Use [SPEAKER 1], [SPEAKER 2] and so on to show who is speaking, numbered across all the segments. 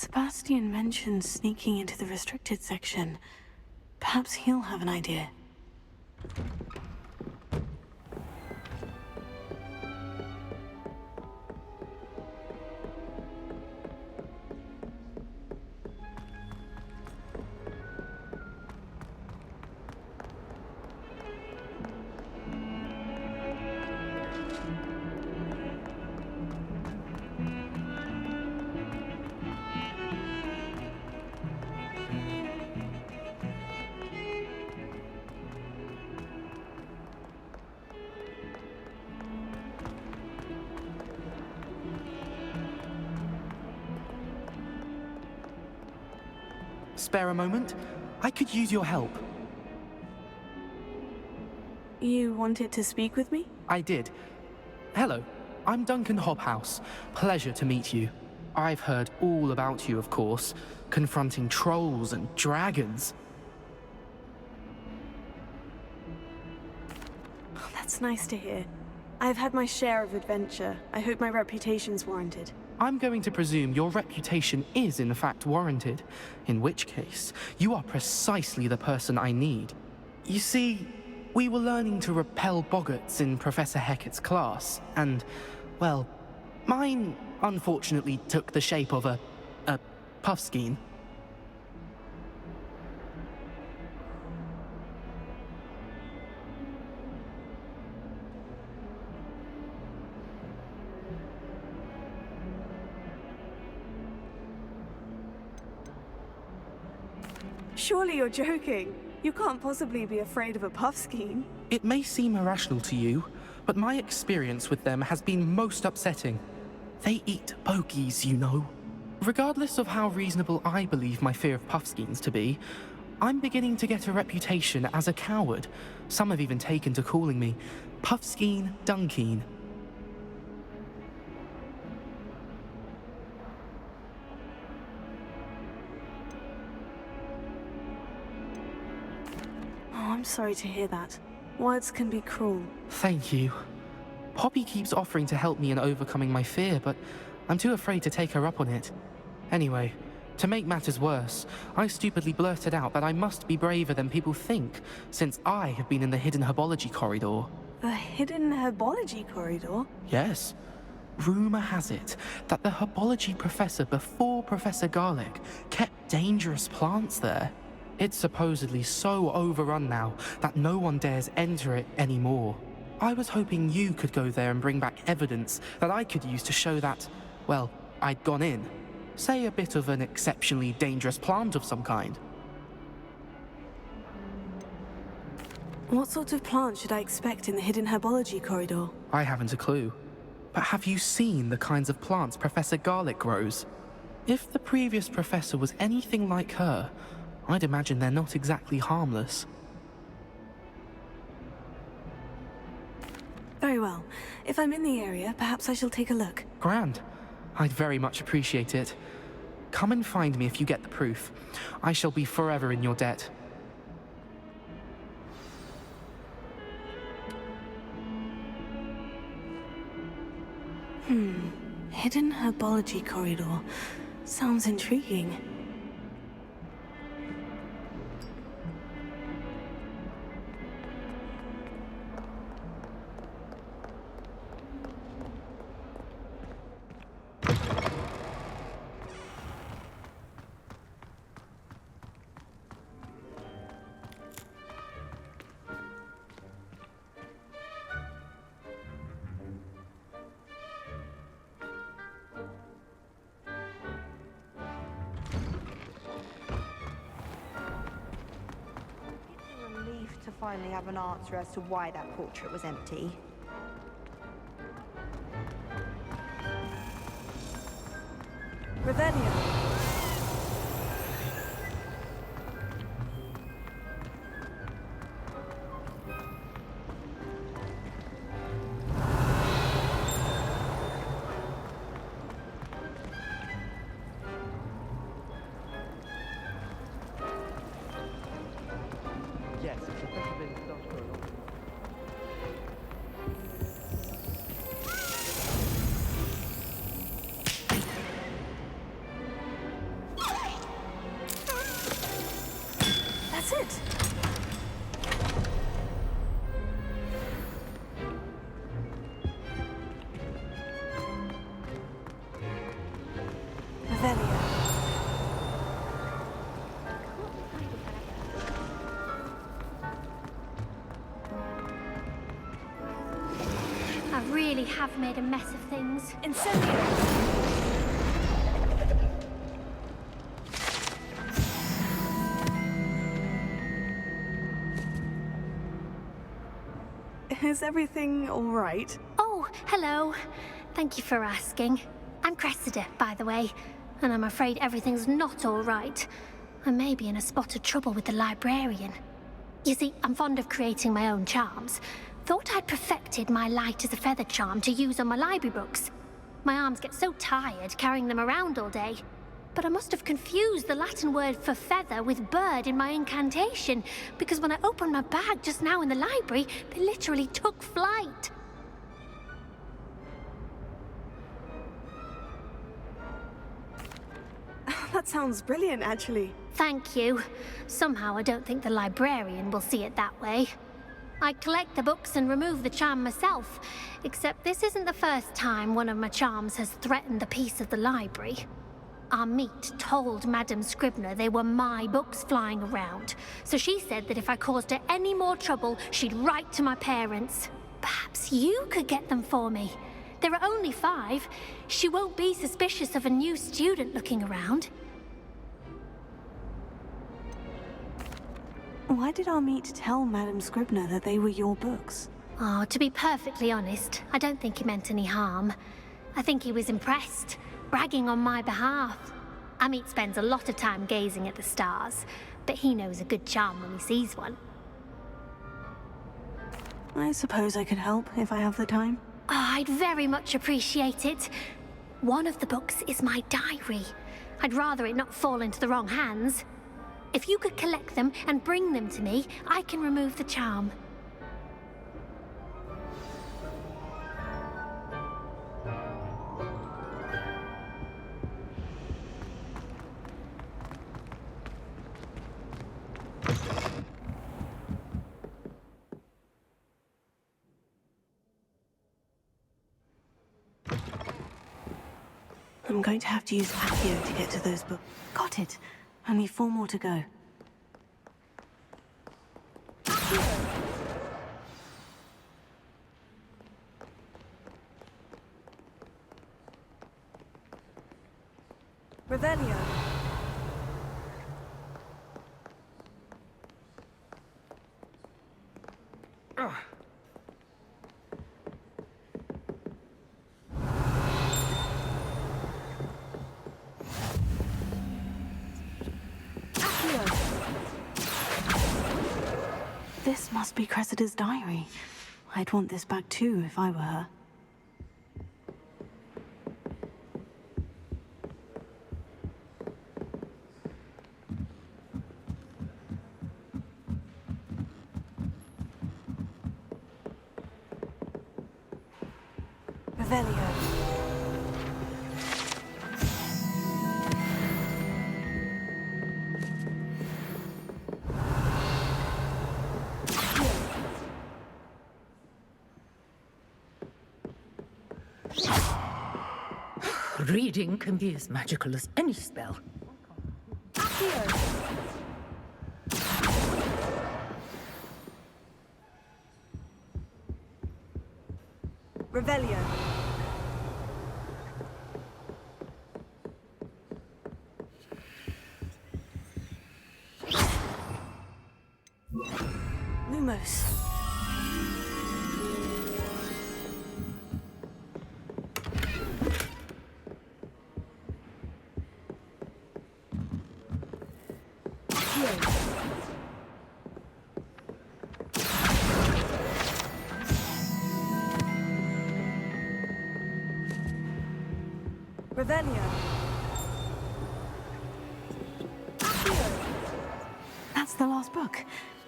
[SPEAKER 1] Sebastian mentioned sneaking into the restricted section. Perhaps he'll have an idea.
[SPEAKER 2] Spare a moment? I could use your help.
[SPEAKER 1] You wanted to speak with me?
[SPEAKER 2] I did. Hello, I'm Duncan Hobhouse. Pleasure to meet you. I've heard all about you, of course, confronting trolls and dragons.
[SPEAKER 1] Oh, that's nice to hear. I've had my share of adventure. I hope my reputation's warranted.
[SPEAKER 2] I'm going to presume your reputation is in fact warranted, in which case, you are precisely the person I need. You see, we were learning to repel boggarts in Professor Hecat's class, and, well, mine unfortunately took the shape of a puffskein.
[SPEAKER 1] Surely you're joking. You can't possibly be afraid of a puffskein.
[SPEAKER 2] It may seem irrational to you, but my experience with them has been most upsetting. They eat bogies, you know. Regardless of how reasonable I believe my fear of puffskeins to be, I'm beginning to get a reputation as a coward. Some have even taken to calling me Puffskeen Dunkeen.
[SPEAKER 1] I'm sorry to hear that. Words can be cruel.
[SPEAKER 2] Thank you. Poppy keeps offering to help me in overcoming my fear, but I'm too afraid to take her up on it. Anyway, to make matters worse, I stupidly blurted out that I must be braver than people think, since I have been in the hidden herbology corridor.
[SPEAKER 1] The hidden herbology corridor?
[SPEAKER 2] Yes. Rumor has it that the herbology professor before Professor Garlic kept dangerous plants there. It's supposedly so overrun now that no one dares enter it anymore. I was hoping you could go there and bring back evidence that I could use to show that, well, I'd gone in. Say a bit of an exceptionally dangerous plant of some kind.
[SPEAKER 1] What sort of plant should I expect in the hidden herbology corridor?
[SPEAKER 2] I haven't a clue. But have you seen the kinds of plants Professor Garlic grows? If the previous professor was anything like her, I'd imagine they're not exactly harmless.
[SPEAKER 1] Very well. If I'm in the area, perhaps I shall take a look.
[SPEAKER 2] Grand. I'd very much appreciate it. Come and find me if you get the proof. I shall be forever in your debt.
[SPEAKER 1] Hidden herbology corridor. Sounds intriguing.
[SPEAKER 3] To finally have an answer as to why that portrait was empty.
[SPEAKER 1] Revelio.
[SPEAKER 2] Yes, Professor Binns does grow long.
[SPEAKER 1] That's it. Revelio.
[SPEAKER 4] I really have made a mess of things.
[SPEAKER 1] Incendio. Is everything all right?
[SPEAKER 4] Oh, hello. Thank you for asking. I'm Cressida, by the way, and I'm afraid everything's not all right. I may be in a spot of trouble with the librarian. You see, I'm fond of creating my own charms. Thought I'd perfected my light as a feather charm to use on my library books. My arms get so tired carrying them around all day. But I must have confused the Latin word for feather with bird in my incantation, because when I opened my bag just now in the library, they literally took flight.
[SPEAKER 1] That sounds brilliant, actually.
[SPEAKER 4] Thank you. Somehow I don't think the librarian will see it that way. I collect the books and remove the charm myself, except this isn't the first time one of my charms has threatened the peace of the library. Our meet told Madame Scribner they were my books flying around, so she said that if I caused her any more trouble, she'd write to my parents. Perhaps you could get them for me. There are only 5. She won't be suspicious of a new student looking around.
[SPEAKER 1] Why did our meet tell Madame Scribner that they were your books?
[SPEAKER 4] Oh, to be perfectly honest, I don't think he meant any harm. I think he was impressed, bragging on my behalf. Amit spends a lot of time gazing at the stars, but he knows a good charm when he sees one.
[SPEAKER 1] I suppose I could help if I have the time.
[SPEAKER 4] Oh, I'd very much appreciate it. One of the books is my diary. I'd rather it not fall into the wrong hands. If you could collect them and bring them to me, I can remove the charm.
[SPEAKER 1] I'm going to have to use Accio to get to those books. Got it. Only 4 more to go. Revelio. This must be Cressida's diary. I'd want this back too if I were her. Revelio.
[SPEAKER 5] Reading can be as magical as any spell.
[SPEAKER 1] Revelio. Lumos. Revelio. That's the last book.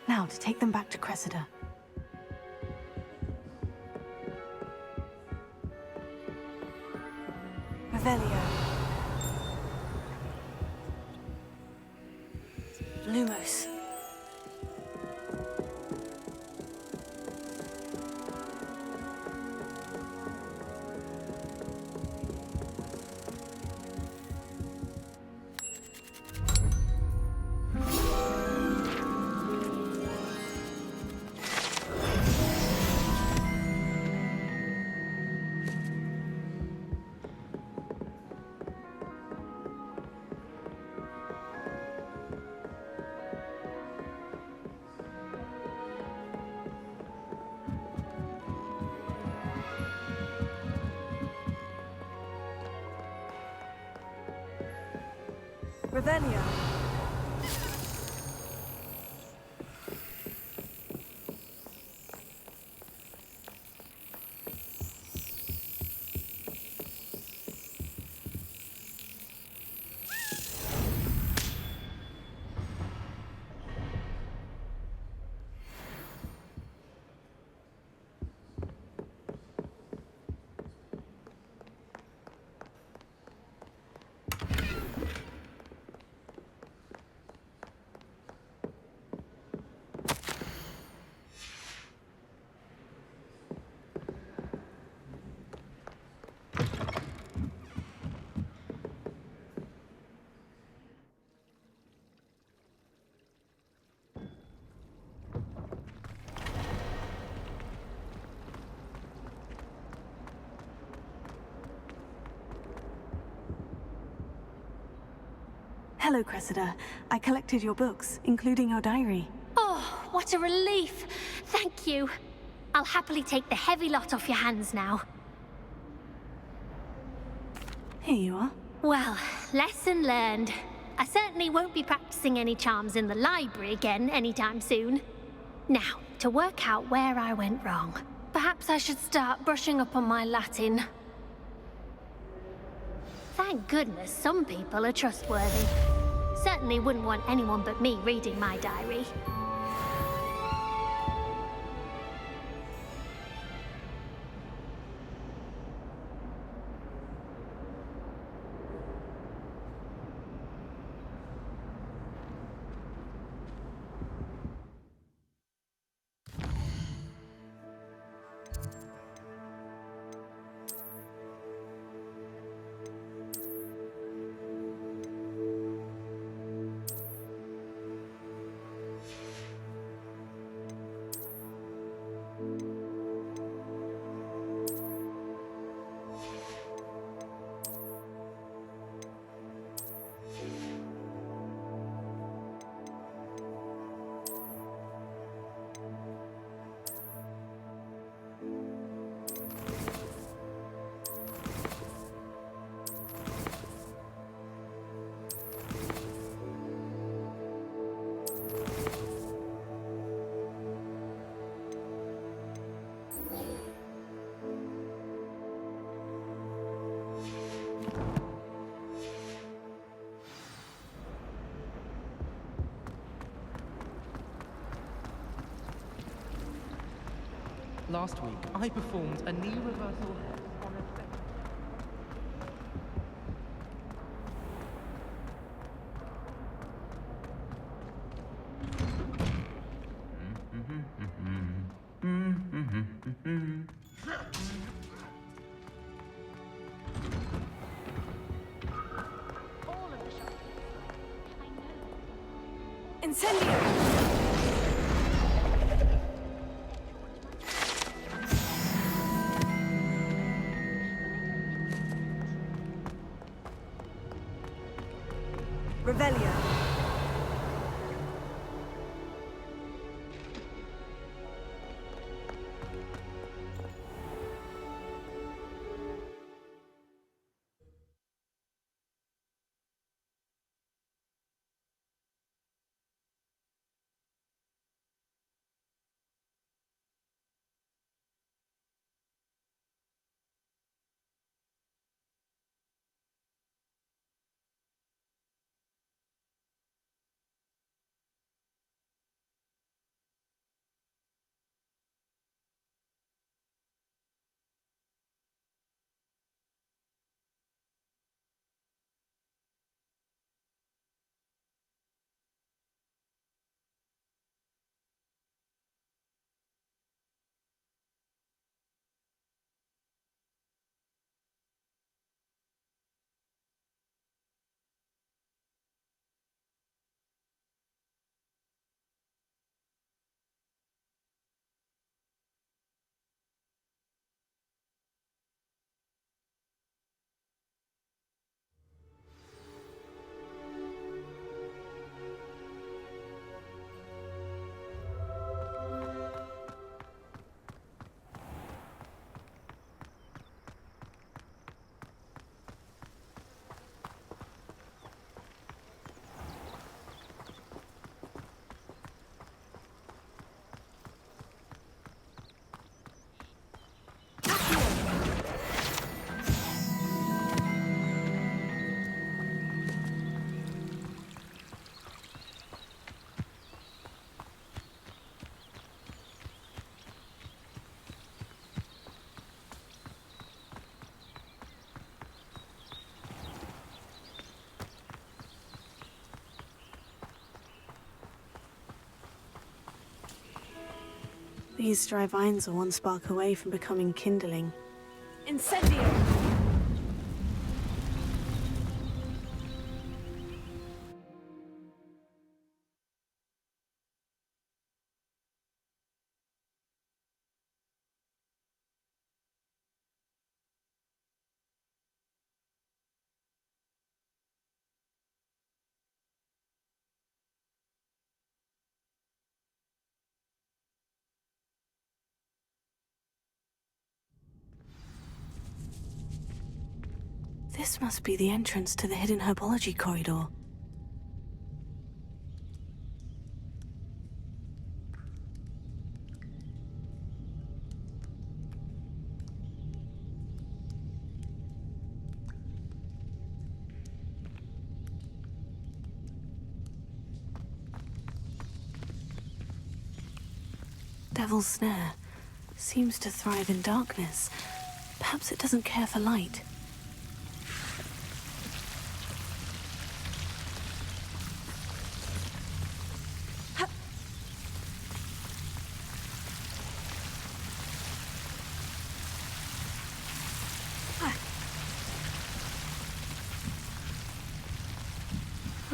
[SPEAKER 1] Now to take them back to Cressida. Revelio. Lumos. Revelio. Hello, Cressida. I collected your books, including your diary.
[SPEAKER 4] Oh, what a relief. Thank you. I'll happily take the heavy lot off your hands now.
[SPEAKER 1] Here you are.
[SPEAKER 4] Well, lesson learned. I certainly won't be practicing any charms in the library again anytime soon. Now, to work out where I went wrong. Perhaps I should start brushing up on my Latin. Thank goodness some people are trustworthy. Certainly wouldn't want anyone but me reading my diary.
[SPEAKER 2] Last week, I performed a knee reversal head on a bench.
[SPEAKER 1] Incendio! Revelio. These dry vines are one spark away from becoming kindling. Incendio! This must be the entrance to the hidden herbology corridor. Devil's Snare seems to thrive in darkness. Perhaps it doesn't care for light.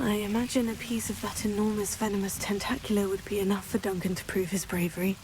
[SPEAKER 1] I imagine a piece of that enormous venomous tentacular would be enough for Duncan to prove his bravery.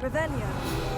[SPEAKER 1] Revelio.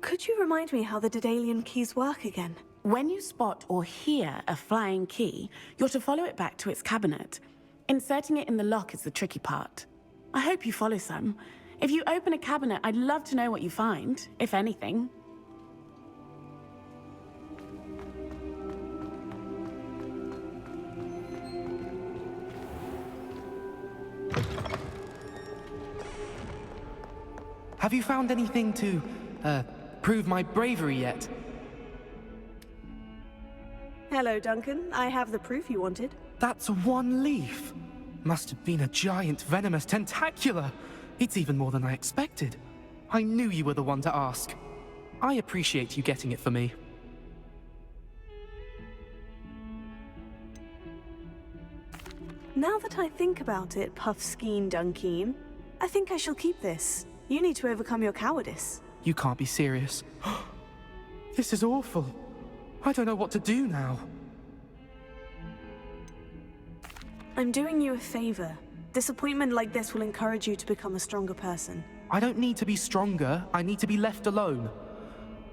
[SPEAKER 1] Could you remind me how the Daedalian keys work again?
[SPEAKER 6] When you spot or hear a flying key, you're to follow it back to its cabinet. Inserting it in the lock is the tricky part. I hope you follow some. If you open a cabinet, I'd love to know what you find, if anything.
[SPEAKER 2] Have you found anything to, prove my bravery yet.
[SPEAKER 1] Hello, Duncan. I have the proof you wanted.
[SPEAKER 2] That's one leaf. Must have been a giant venomous tentacula. It's even more than I expected. I knew you were the one to ask. I appreciate you getting it for me.
[SPEAKER 1] Now that I think about it, Puffskein Dunkeen, I think I shall keep this. You need to overcome your cowardice.
[SPEAKER 2] You can't be serious. This is awful. I don't know what to do now.
[SPEAKER 1] I'm doing you a favor. Disappointment like this will encourage you to become a stronger person.
[SPEAKER 2] I don't need to be stronger. I need to be left alone.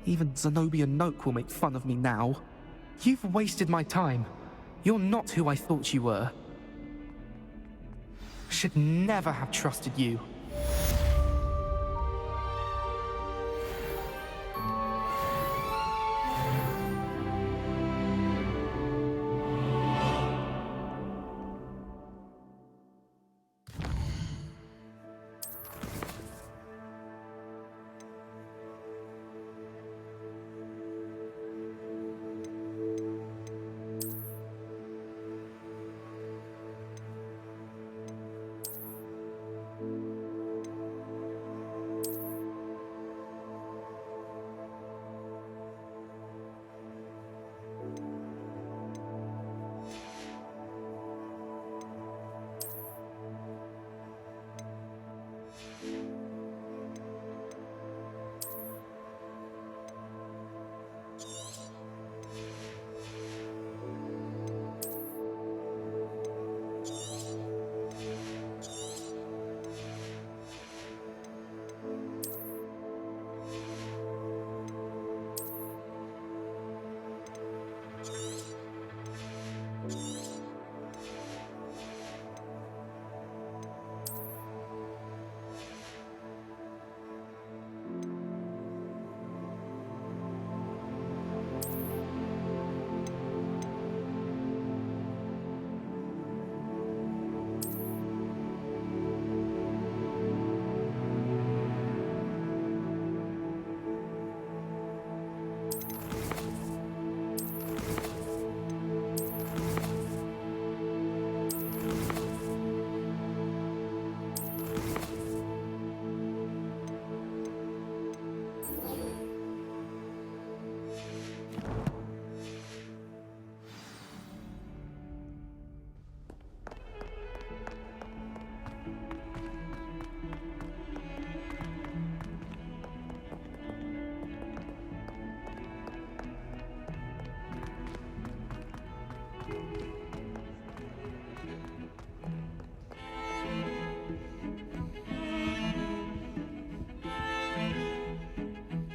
[SPEAKER 2] Even Zenobia Noak will make fun of me now. You've wasted my time. You're not who I thought you were. Should never have trusted you.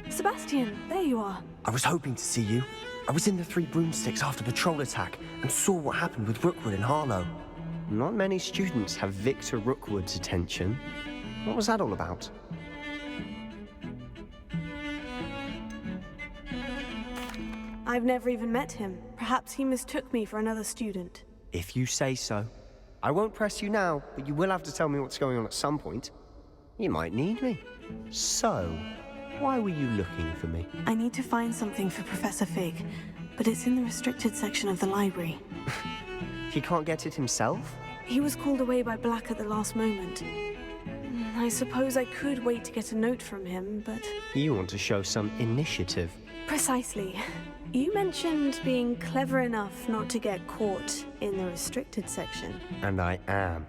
[SPEAKER 1] Sebastian, there you are.
[SPEAKER 7] I was hoping to see you. I was in the Three Broomsticks after the troll attack and saw what happened with Rookwood and Harlow.
[SPEAKER 8] Not many students have Victor Rookwood's attention. What was that all about?
[SPEAKER 1] I've never even met him. Perhaps he mistook me for another student.
[SPEAKER 8] If you say so. I won't press you now, but you will have to tell me what's going on at some point. You might need me. So, why were you looking for me?
[SPEAKER 1] I need to find something for Professor Fig, but it's in the restricted section of the library.
[SPEAKER 8] He can't get it himself?
[SPEAKER 1] He was called away by Black at the last moment. I suppose I could wait to get a note from him, but...
[SPEAKER 8] You want to show some initiative.
[SPEAKER 1] Precisely. You mentioned being clever enough not to get caught in the restricted section.
[SPEAKER 8] And I am.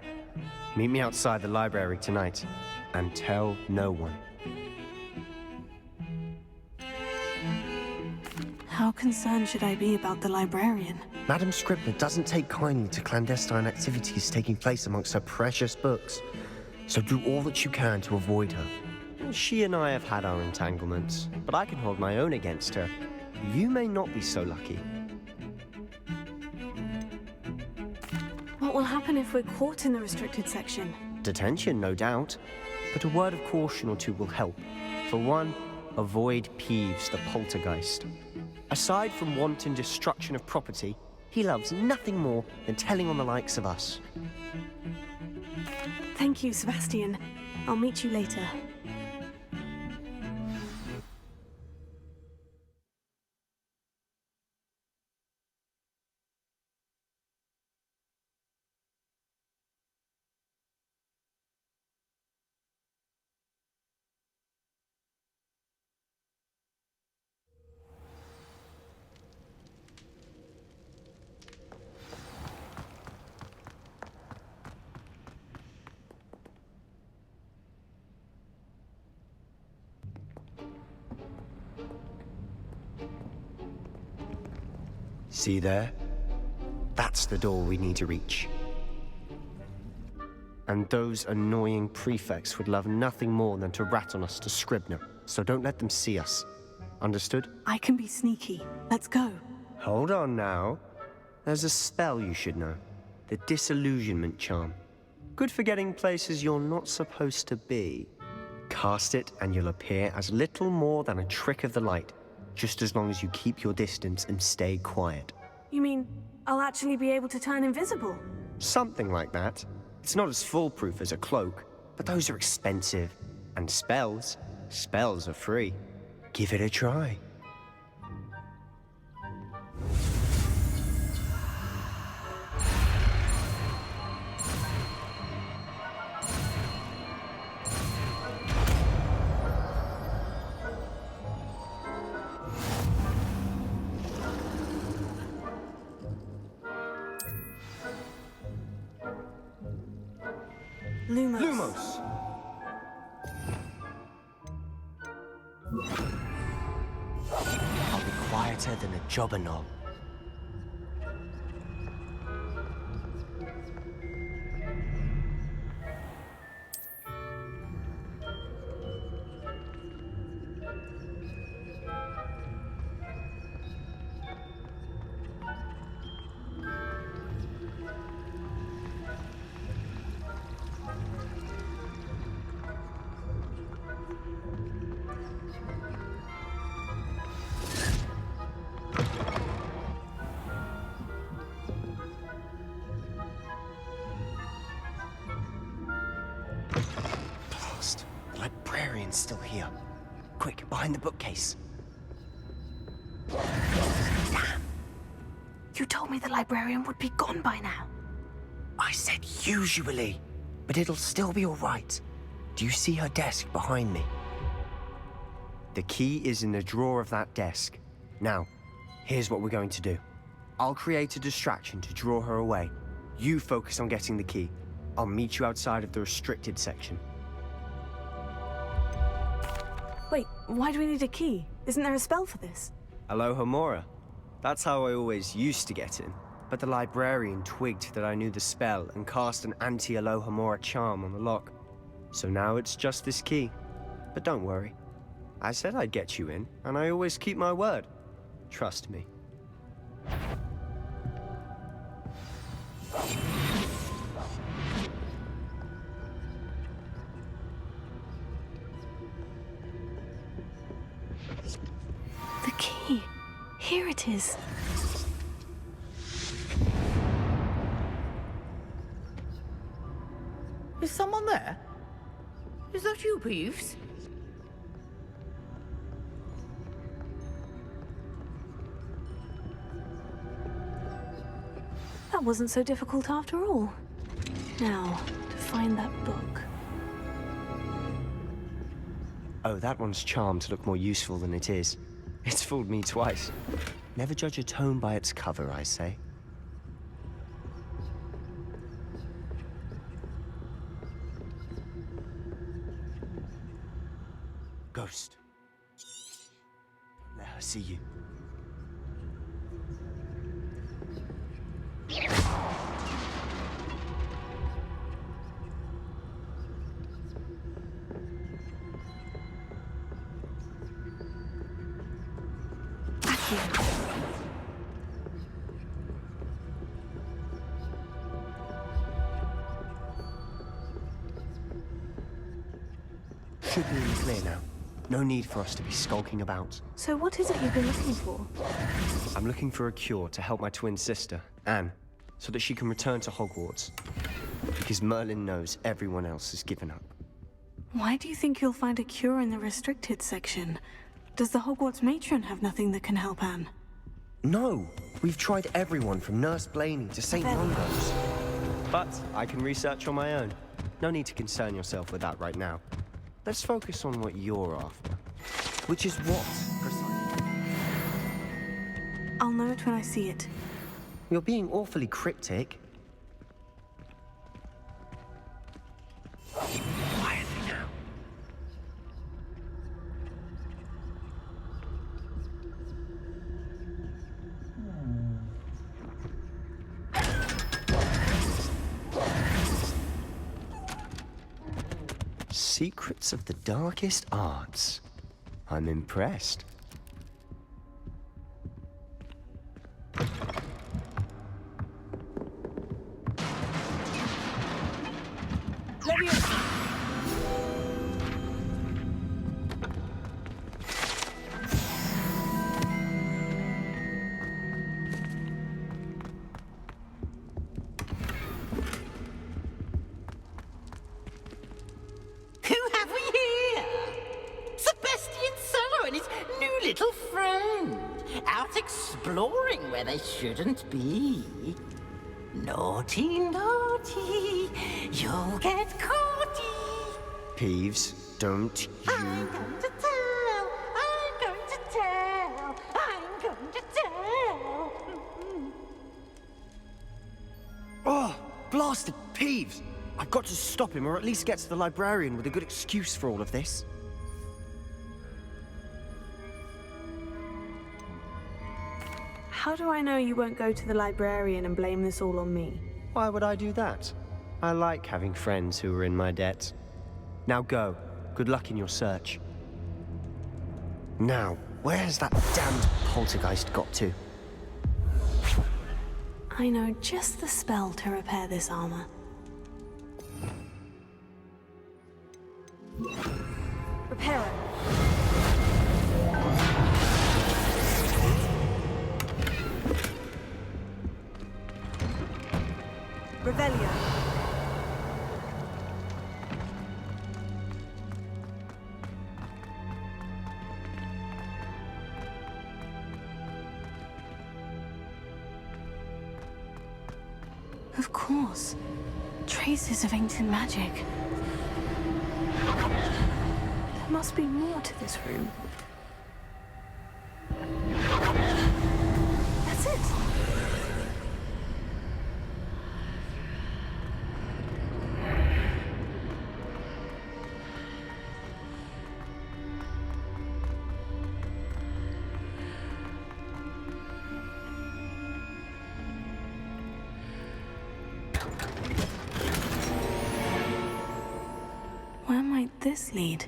[SPEAKER 8] Meet me outside the library tonight, and tell no one.
[SPEAKER 1] How concerned should I be about the librarian?
[SPEAKER 7] Madam Scribner doesn't take kindly to clandestine activities taking place amongst her precious books, so do all that you can to avoid her.
[SPEAKER 8] She and I have had our entanglements, but I can hold my own against her. You may not be so lucky.
[SPEAKER 1] What will happen if we're caught in the restricted section?
[SPEAKER 8] Detention, no doubt, but a word of caution or two will help. For one, avoid Peeves, the poltergeist. Aside from wanton destruction of property, he loves nothing more than telling on the likes of us.
[SPEAKER 1] Thank you, Sebastian. I'll meet you later.
[SPEAKER 8] See there? That's the door we need to reach. And those annoying prefects would love nothing more than to rat on us to Scribner, so don't let them see us. Understood?
[SPEAKER 1] I can be sneaky. Let's go.
[SPEAKER 8] Hold on now. There's a spell you should know. The Disillusionment Charm. Good for getting places you're not supposed to be. Cast it and you'll appear as little more than a trick of the light, just as long as you keep your distance and stay quiet.
[SPEAKER 1] You mean I'll actually be able to turn invisible?
[SPEAKER 8] Something like that. It's not as foolproof as a cloak, but those are expensive. And spells are free. Give it a try.
[SPEAKER 1] Lumos.
[SPEAKER 8] Lumos! I'll be quieter than a jobberknoll. The librarian's still here. Quick, behind the bookcase.
[SPEAKER 1] Damn. You told me the librarian would be gone by now.
[SPEAKER 7] I said usually, but it'll still be all right. Do you see her desk behind me?
[SPEAKER 8] The key is in the drawer of that desk. Now, here's what we're going to do. I'll create a distraction to draw her away. You focus on getting the key. I'll meet you outside of the restricted section.
[SPEAKER 1] Wait, why do we need a key? Isn't there a spell for this?
[SPEAKER 8] Alohomora. That's how I always used to get in. But the librarian twigged that I knew the spell and cast an anti-Alohomora charm on the lock. So now it's just this key. But don't worry. I said I'd get you in, and I always keep my word. Trust me.
[SPEAKER 1] The key. Here it is.
[SPEAKER 5] Is someone there? Is that you, Peeves?
[SPEAKER 1] That wasn't so difficult after all. Now, to find that book.
[SPEAKER 8] Oh, that one's charmed to look more useful than it is. It's fooled me twice. Never judge a tome by its cover, I say. Ghost. Don't let her see you. Should be in the clear now. No need for us to be skulking about.
[SPEAKER 1] So what is it you've been looking for?
[SPEAKER 8] I'm looking for a cure to help my twin sister, Anne, so that she can return to Hogwarts. Because Merlin knows everyone else has given up.
[SPEAKER 1] Why do you think you'll find a cure in the restricted section? Does the Hogwarts matron have nothing that can help Anne?
[SPEAKER 7] No, we've tried everyone from Nurse Blaney to St. Mungo's.
[SPEAKER 8] But I can research on my own. No need to concern yourself with that right now. Let's focus on what you're after.
[SPEAKER 7] Which is what, precisely?
[SPEAKER 1] I'll know it when I see it.
[SPEAKER 7] You're being awfully cryptic. Quietly now.
[SPEAKER 8] Secrets of the darkest arts. I'm impressed.
[SPEAKER 5] Who have we here? Sebastian Cello and his new little friend. Out exploring where they shouldn't be. Naughty, naughty, you'll get caughty.
[SPEAKER 8] Peeves, don't
[SPEAKER 5] I'm
[SPEAKER 8] you...
[SPEAKER 5] going to tell, I'm going to tell, I'm going to tell.
[SPEAKER 8] Oh, blasted Peeves! I've got to stop him, or at least get to the librarian with a good excuse for all of this.
[SPEAKER 1] How do I know you won't go to the librarian and blame this all on me?
[SPEAKER 8] Why would I do that? I like having friends who are in my debt. Now go. Good luck in your search. Now, where's that damned poltergeist got to?
[SPEAKER 1] I know just the spell to repair this armor. Repair it. Revelio. Of course. Traces of ancient magic. There must be more to this room. That's it. Where might this lead?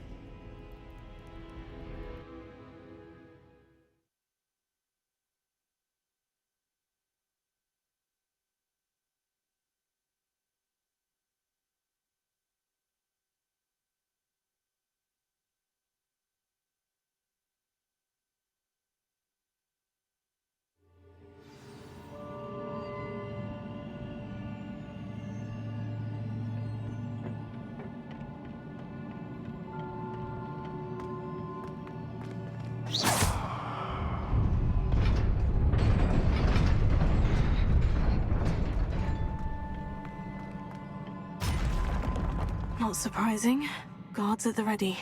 [SPEAKER 1] Not surprising. Guards at the ready.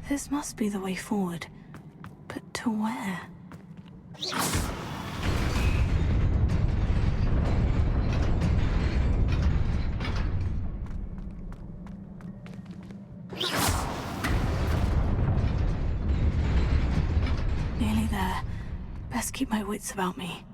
[SPEAKER 1] This must be the way forward. But to where? Nearly there. Best keep my wits about me.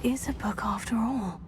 [SPEAKER 1] Is a book after all.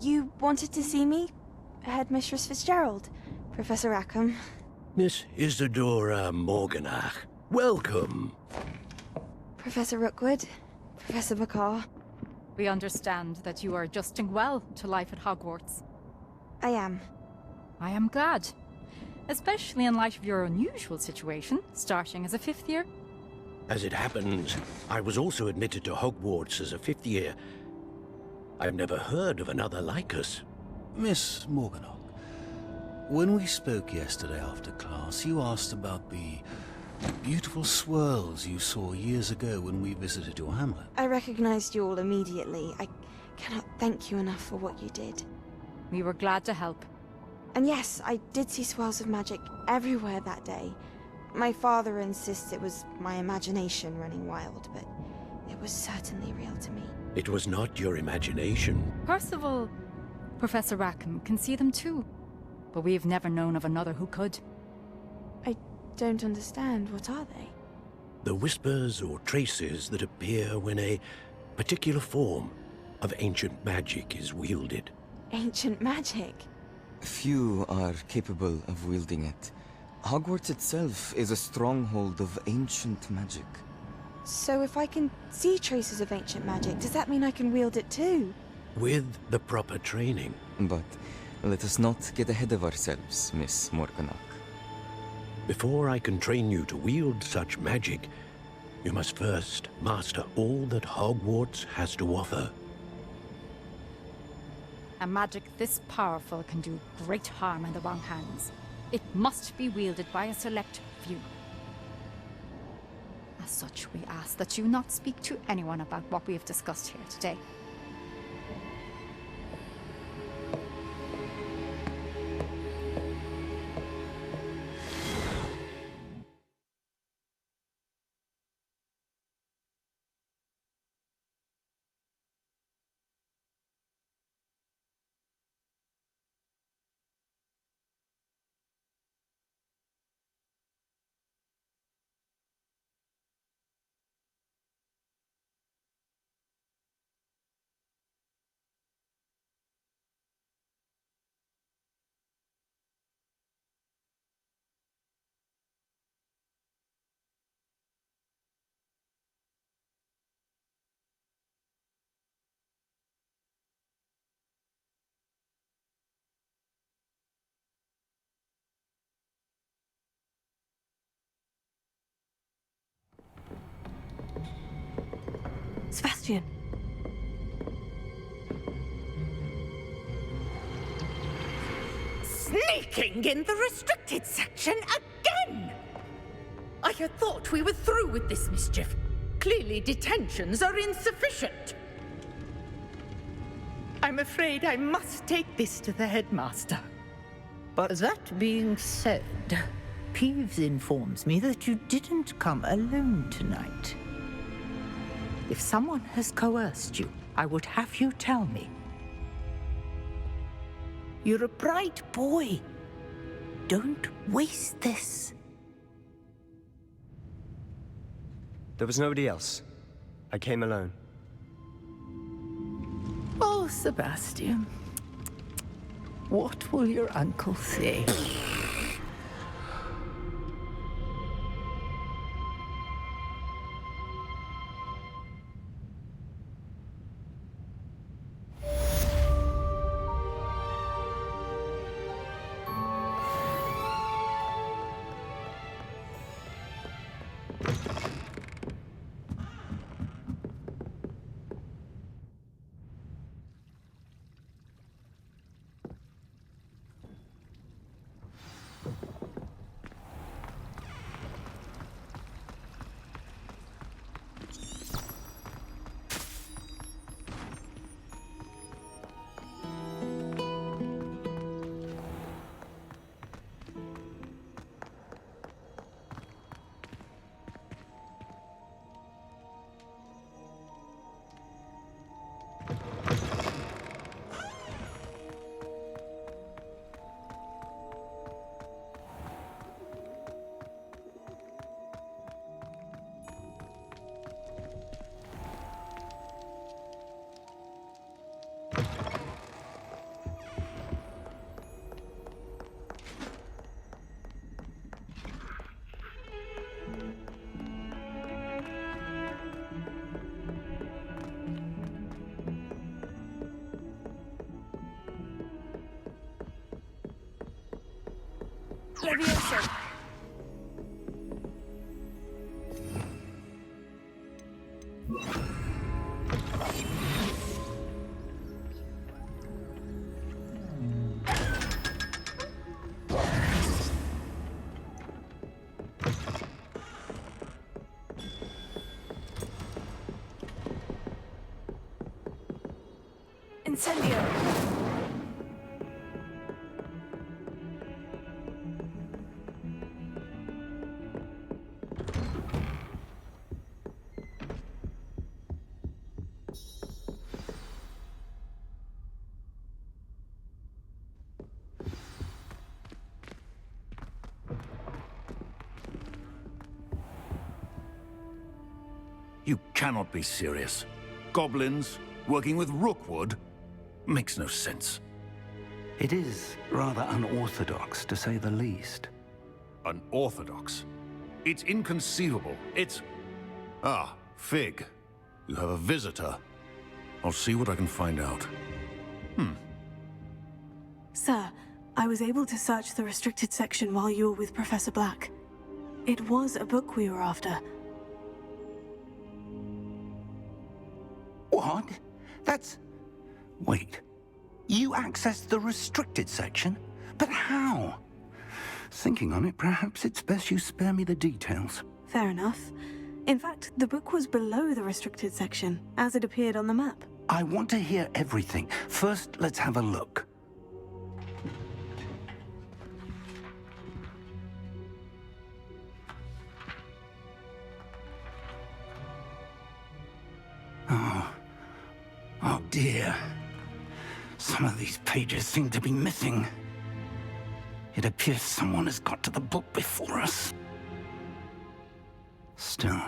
[SPEAKER 9] You wanted to see me? Headmistress Fitzgerald, Professor Rackham.
[SPEAKER 10] Miss Isadora Morganach, welcome.
[SPEAKER 9] Professor Rookwood, Professor Bakar.
[SPEAKER 11] We understand that you are adjusting well to life at Hogwarts.
[SPEAKER 9] I am.
[SPEAKER 11] I am glad. Especially in light of your unusual situation, starting as a 5th year.
[SPEAKER 10] As it happens, I was also admitted to Hogwarts as a 5th year. I've never heard of another like us.
[SPEAKER 12] Miss Morganach, when we spoke yesterday after class, you asked about the beautiful swirls you saw years ago when we visited your hamlet.
[SPEAKER 9] I recognized you all immediately. I cannot thank you enough for what you did.
[SPEAKER 11] We were glad to help.
[SPEAKER 9] And yes, I did see swirls of magic everywhere that day. My father insists it was my imagination running wild, but it was certainly real to me.
[SPEAKER 10] It was not your imagination.
[SPEAKER 11] Percival, Professor Rackham can see them too. But we've never known of another who could.
[SPEAKER 9] don't understand. What are they?
[SPEAKER 10] The whispers or traces that appear when a particular form of ancient magic is wielded.
[SPEAKER 9] Ancient magic?
[SPEAKER 13] Few are capable of wielding it. Hogwarts itself is a stronghold of ancient magic.
[SPEAKER 9] So if I can see traces of ancient magic, does that mean I can wield it too?
[SPEAKER 10] With the proper training.
[SPEAKER 13] But let us not get ahead of ourselves, Miss Morganach.
[SPEAKER 10] Before I can train you to wield such magic, you must first master all that Hogwarts has to offer.
[SPEAKER 11] A magic this powerful can do great harm in the wrong hands. It must be wielded by a select few. As such, we ask that you not speak to anyone about what we have discussed here today.
[SPEAKER 1] Sebastian.
[SPEAKER 14] Sneaking in the restricted section again! I had thought we were through with this mischief. Clearly detentions are insufficient. I'm afraid I must take this to the headmaster.
[SPEAKER 15] But that being said, Peeves informs me that you didn't come alone tonight. If someone has coerced you, I would have you tell me. You're a bright boy. Don't waste this.
[SPEAKER 7] There was nobody else. I came alone.
[SPEAKER 15] Oh, Sebastian. What will your uncle say?
[SPEAKER 1] Leviosa. Incendio.
[SPEAKER 12] You cannot be serious. Goblins working with Rookwood? Makes no sense.
[SPEAKER 16] It is rather unorthodox, to say the least.
[SPEAKER 12] Unorthodox? It's inconceivable. It's... Ah, Fig. You have a visitor. I'll see what I can find out.
[SPEAKER 1] Sir, I was able to search the restricted section while you were with Professor Black. It was a book we were after.
[SPEAKER 16] What? That's... Wait. You accessed the restricted section? But how? Thinking on it, perhaps it's best you spare me the details.
[SPEAKER 1] Fair enough. In fact, the book was below the restricted section, as it appeared on the map.
[SPEAKER 16] I want to hear everything. First, let's have a look. Oh dear. Some of these pages seem to be missing. It appears someone has got to the book before us. Still,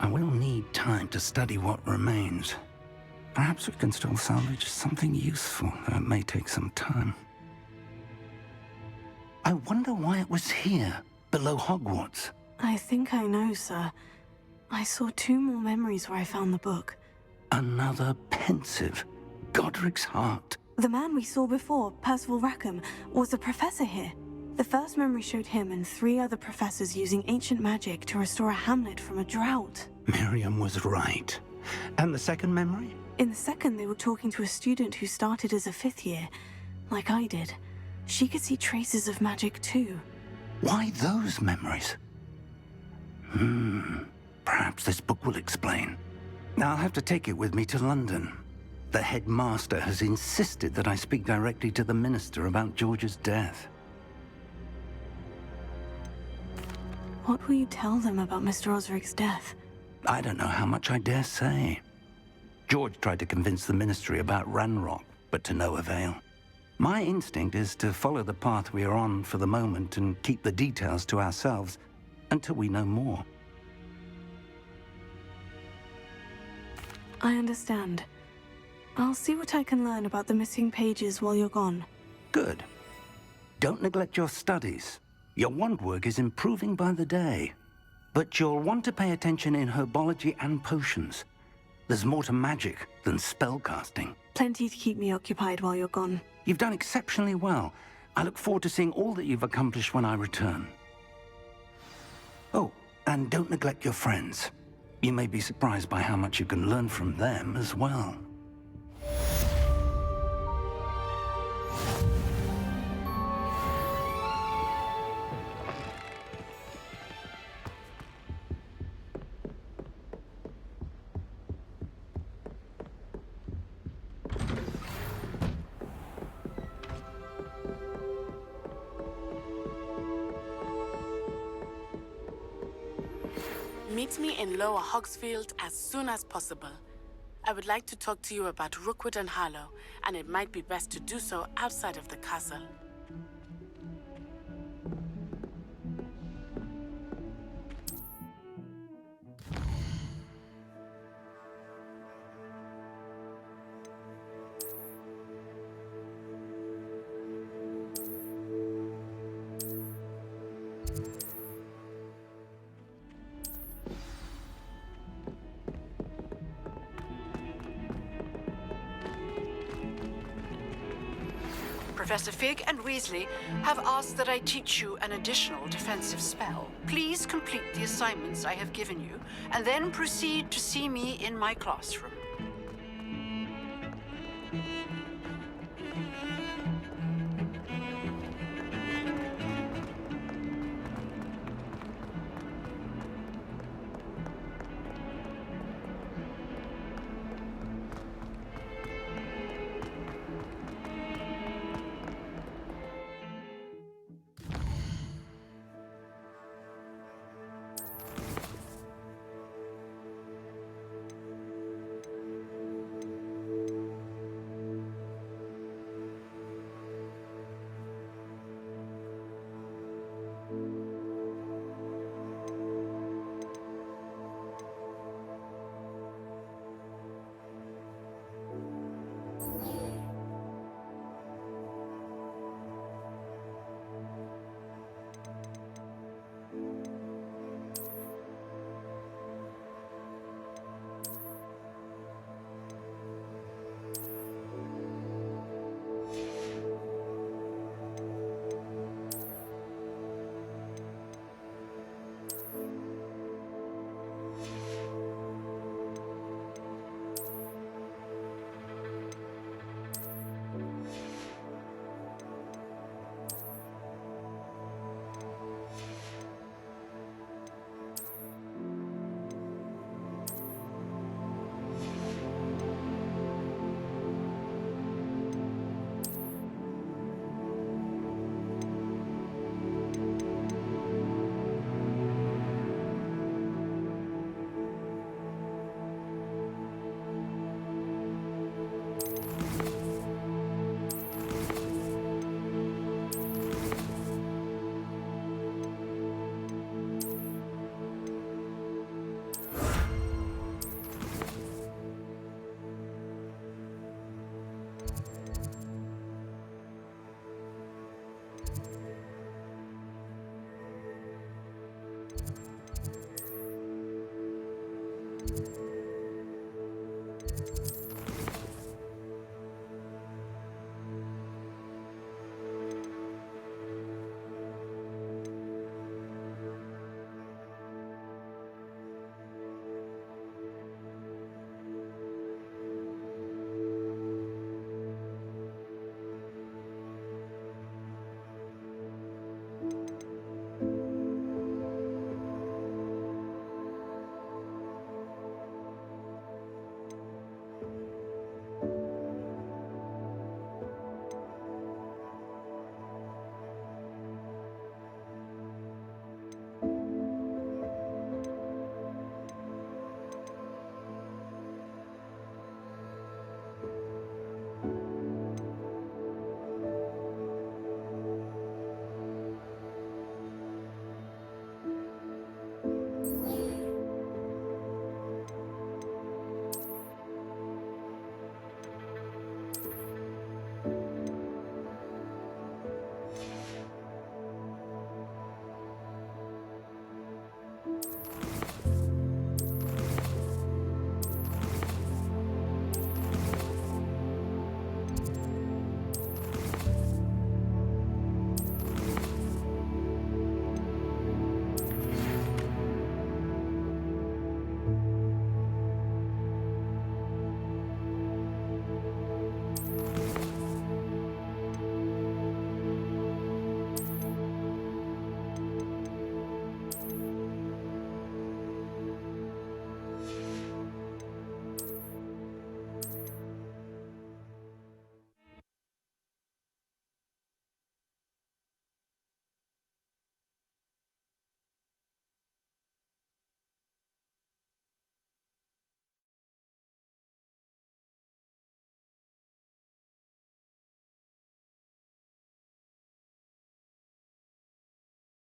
[SPEAKER 16] I will need time to study what remains. Perhaps we can still salvage something useful, though it may take some time. I wonder why it was here, below Hogwarts.
[SPEAKER 1] I think I know, sir. I saw 2 more memories where I found the book.
[SPEAKER 16] Another pensive. Godric's heart.
[SPEAKER 1] The man we saw before, Percival Rackham, was a professor here. The first memory showed him and 3 other professors using ancient magic to restore a hamlet from a drought.
[SPEAKER 16] Miriam was right. And the second memory?
[SPEAKER 1] In the second, they were talking to a student who started as a 5th year, like I did. She could see traces of magic too.
[SPEAKER 16] Why those memories? Perhaps this book will explain. I'll have to take it with me to London. The headmaster has insisted that I speak directly to the minister about George's death.
[SPEAKER 1] What will you tell them about Mr. Osric's death?
[SPEAKER 16] I don't know how much I dare say. George tried to convince the ministry about Ranrock, but to no avail. My instinct is to follow the path we are on for the moment and keep the details to ourselves until we know more.
[SPEAKER 1] I understand. I'll see what I can learn about the missing pages while you're gone.
[SPEAKER 16] Good. Don't neglect your studies. Your wand work is improving by the day. But you'll want to pay attention in herbology and potions. There's more to magic than spellcasting.
[SPEAKER 1] Plenty to keep me occupied while you're gone.
[SPEAKER 16] You've done exceptionally well. I look forward to seeing all that you've accomplished when I return. Oh, and don't neglect your friends. You may be surprised by how much you can learn from them as well.
[SPEAKER 17] Meet me in Lower Hogsfield as soon as possible. I would like to talk to you about Rookwood and Harlow, and it might be best to do so outside of the castle.
[SPEAKER 18] Professor Fig and Weasley have asked that I teach you an additional defensive spell. Please complete the assignments I have given you, and then proceed to see me in my classroom.